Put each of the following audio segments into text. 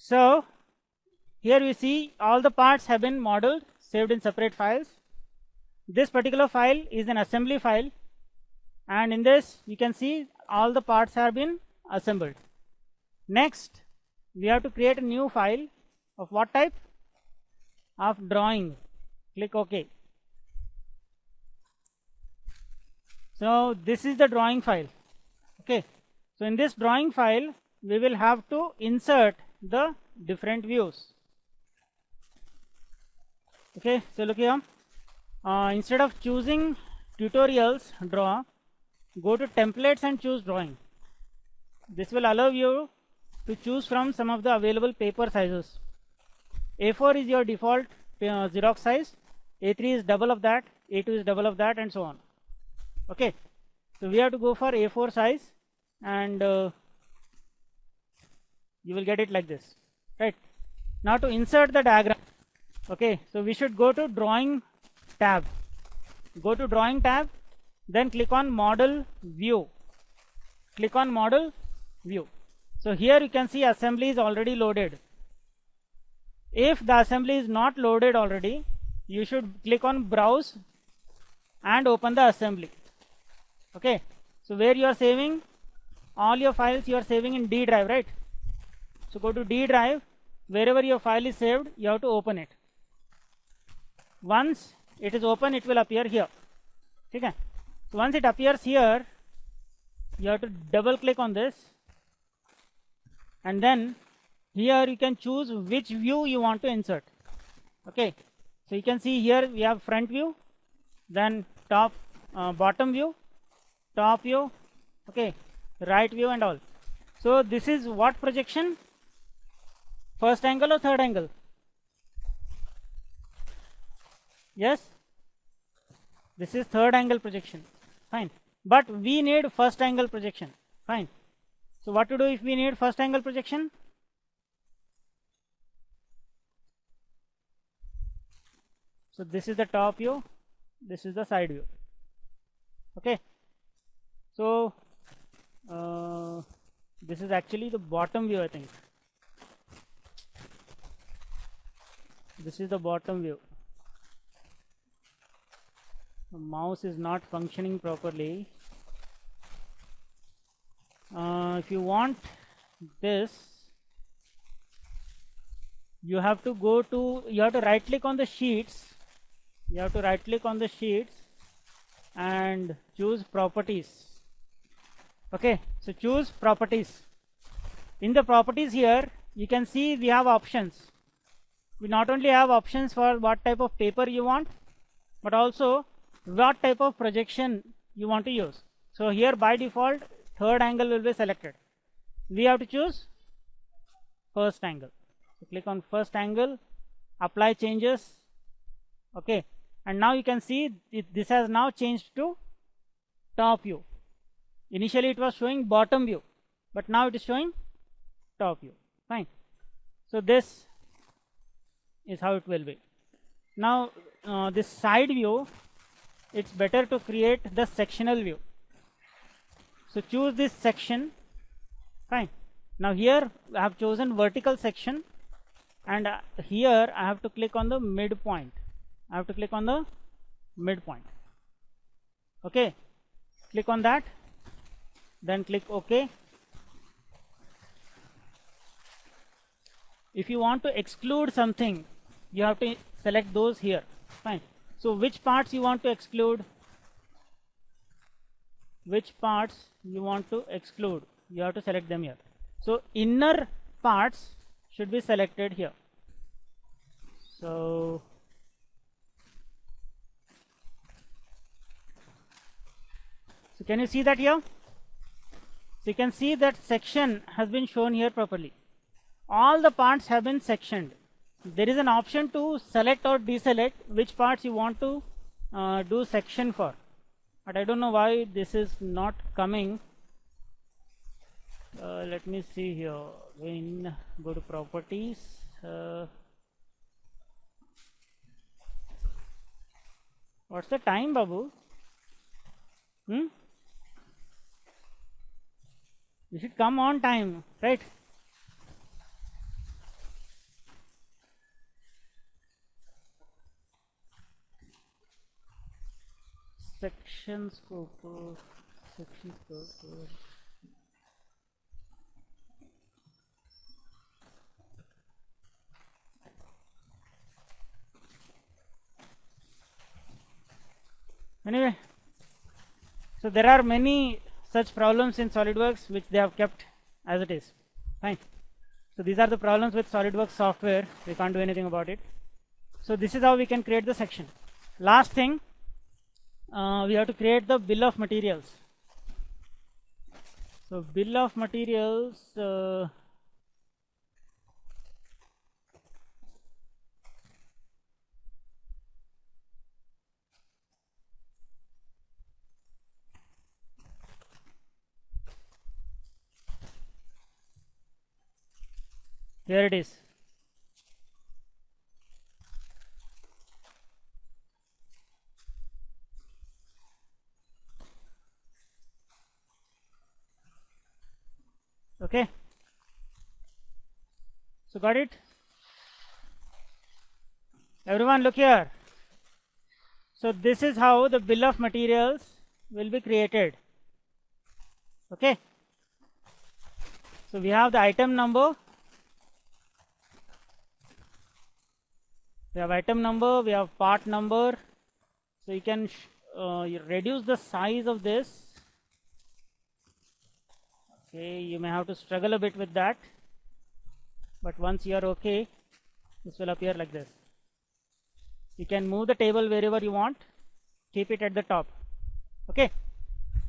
So here we see all the parts have been modeled, saved in separate files. This particular file is an assembly file, and in this you can see all the parts have been assembled. Next, we have to create a new file of what type? Of drawing. Click OK. So this is the drawing file. Okay. So in this drawing file, we will have to insert the different views. Okay. So look here. Instead of choosing tutorials, draw, go to templates and choose drawing. This will allow you to choose from some of the available paper sizes. A4 is your default Xerox size, A3 is double of that, A2 is double of that, and so on. Okay, so we have to go for A4 size, and you will get it like this, right? Now to insert the diagram, okay, so we should go to drawing tab. Go to drawing tab, then click on model view. Click on model view. So here you can see assembly is already loaded. If the assembly is not loaded already, you should click on browse and open the assembly. Okay, so where you are saving all your files, you are saving in D drive, right? So go to D drive, wherever your file is saved, you have to open it. Once it is open, it will appear here. Okay, so once it appears here, you have to double click on this, and then here you can choose which view you want to insert. Okay, so you can see here we have front view, then top, bottom view, top view, okay, right view, and all. So this is what projection? First angle or third angle? Yes, this is third angle projection. Fine, but we need first angle projection. Fine, so what to do if we need first angle projection? So this is the top view, this is the side view. Okay, so this is actually the bottom view, I think. This is the bottom view. The mouse is not functioning properly. If you want this, you have to go to, you have to right click on the sheets. You have to right click on the sheets and choose properties. Okay, so choose properties. In the properties here, you can see we have options. We not only have options for what type of paper you want, but also what type of projection you want to use. So here by default, third angle will be selected. We have to choose first angle. So click on first angle, apply changes. Okay, and now you can see this has now changed to top view. Initially it was showing bottom view, but now it is showing top view. Fine, so this is how it will be. Now this side view, it's better to create the sectional view. So choose this section. Fine, now here I have chosen vertical section, and here I have to click on the midpoint. I have to click on the midpoint. Okay, click on that, then click OK. If you want to exclude something, you have to select those here. Fine, so which parts you want to exclude? Which parts you want to exclude? You have to select them here. So inner parts should be selected here. So can you see that here? So you can see that section has been shown here properly. All the parts have been sectioned. There is an option to select or deselect which parts you want to do section for, but I don't know why this is not coming. Let me see here. Again, go to properties. What's the time, Babu? You should come on time, right? section scope, section scope. Anyway, so there are many such problems in SolidWorks which they have kept as it is. Fine. So these are the problems with SolidWorks software. We can't do anything about it. So this is how we can create the section. Last thing, we have to create the bill of materials. So bill of materials, here it is. Okay. So got it? Everyone look here. So this is how the bill of materials will be created. Okay. So we have the item number. We have item number, we have part number. So you can reduce the size of this. Okay, you may have to struggle a bit with that, but once you are okay, this will appear like this. You can move the table wherever you want, keep it at the top. Okay,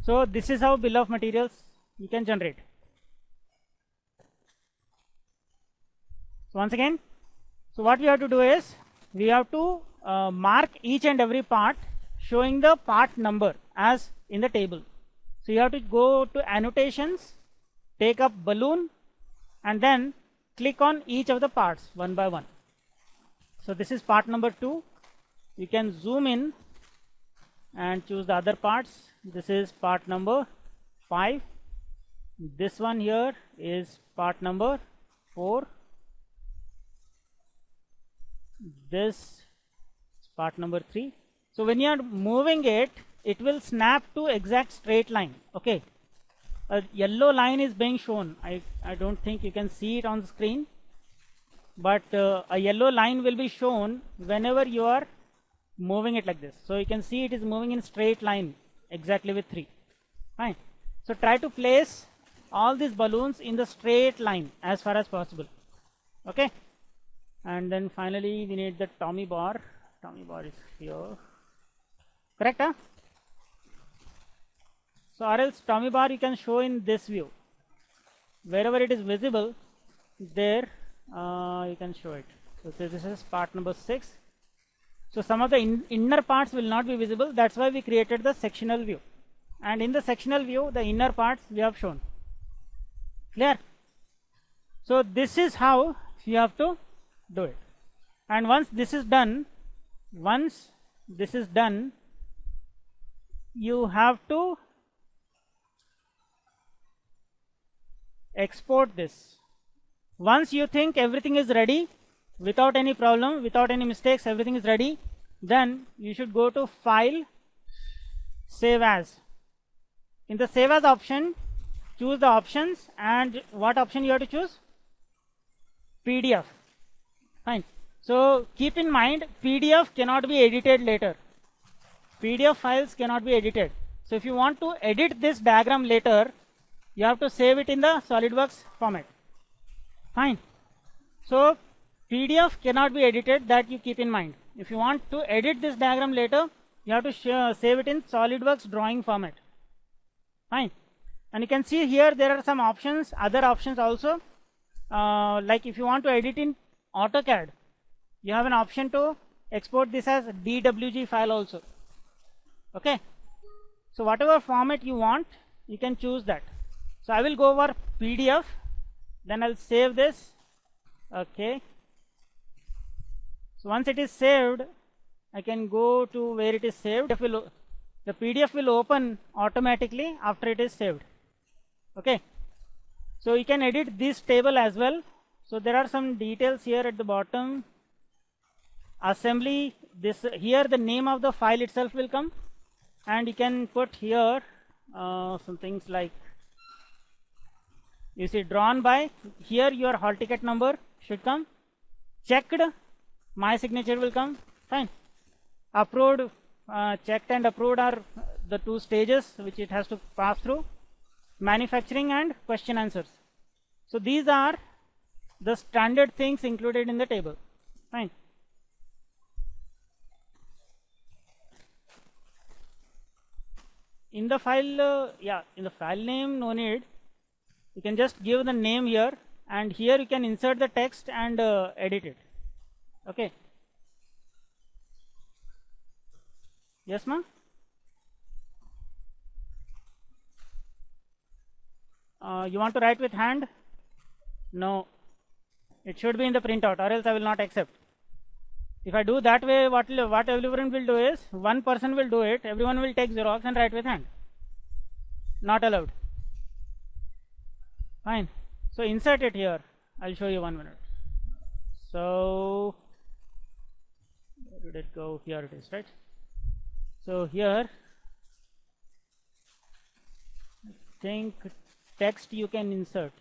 so this is how bill of materials you can generate. So once again, so what we have to do is we have to mark each and every part showing the part number as in the table. So you have to go to annotations, take up balloon, and then click on each of the parts one by one. So this is part number 2. You can zoom in and choose the other parts. This is part number 5. This one here is part number 4. This is part number 3. So when you are moving it, it will snap to exact straight line. Okay. A yellow line is being shown. I don't think you can see it on the screen, but a yellow line will be shown whenever you are moving it like this. So you can see it is moving in straight line exactly with 3. Fine. So try to place all these balloons in the straight line as far as possible. Okay. And then finally we need the Tommy bar. Tommy bar is here. Correct, huh? So or else Tommy bar you can show in this view. Wherever it is visible, there you can show it. So this is part number 6. So some of the inner parts will not be visible. That's why we created the sectional view. And in the sectional view, the inner parts we have shown. Clear? So this is how you have to do it. And once this is done, you have to export this. Once you think everything is ready, without any problem, without any mistakes, everything is ready, then you should go to File, Save As. In the Save As option, choose the options, and what option you have to choose? PDF. Fine. So keep in mind, PDF cannot be edited later. PDF files cannot be edited. So if you want to edit this diagram later, you have to save it in the SolidWorks format. Fine. So PDF cannot be edited, that you keep in mind. If you want to edit this diagram later, you have to save it in SolidWorks drawing format. Fine. And you can see here there are some options, other options also. Like if you want to edit in AutoCAD, you have an option to export this as DWG file also. Okay. So whatever format you want, you can choose that. So I will go over PDF, then I'll save this. Okay. So once it is saved, I can go to where it is saved. The PDF will open automatically after it is saved. Okay. So you can edit this table as well. So there are some details here at the bottom. Assembly, this here the name of the file itself will come. and you can put here some things like, you see, drawn by, here your hall ticket number should come, checked, my signature will come, fine. Approved, checked and approved are the two stages which it has to pass through, manufacturing and question answers. So these are the standard things included in the table, fine. In the file, in the file name, no need. You can just give the name here, and here you can insert the text and edit it. Okay. Yes, ma'am? You want to write with hand? No. It should be in the printout, or else I will not accept. If I do that way, what everyone will do is, one person will do it, everyone will take Xerox and write with hand. Not allowed. Fine. So insert it here. I'll show you 1 minute. So where did it go? Here it is, right? So here, I think text you can insert.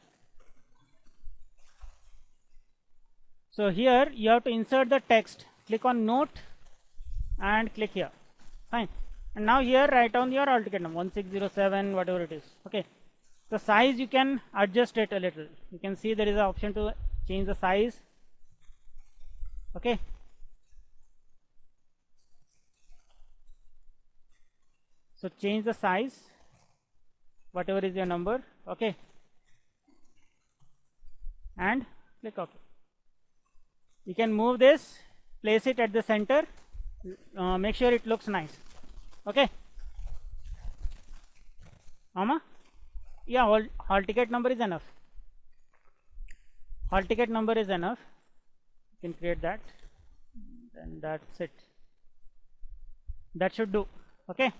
So here you have to insert the text. Click on note and click here. Fine. And now here write down your hall ticket number 1607, whatever it is. Okay. The size you can adjust it a little. You can see there is an option to change the size. Okay. So change the size, whatever is your number. Okay. And click OK. You can move this, place it at the center, make sure it looks nice. Okay. Mama? Yeah, hall ticket number is enough. Hall ticket number is enough. You can create that. Then that's it. That should do. Okay.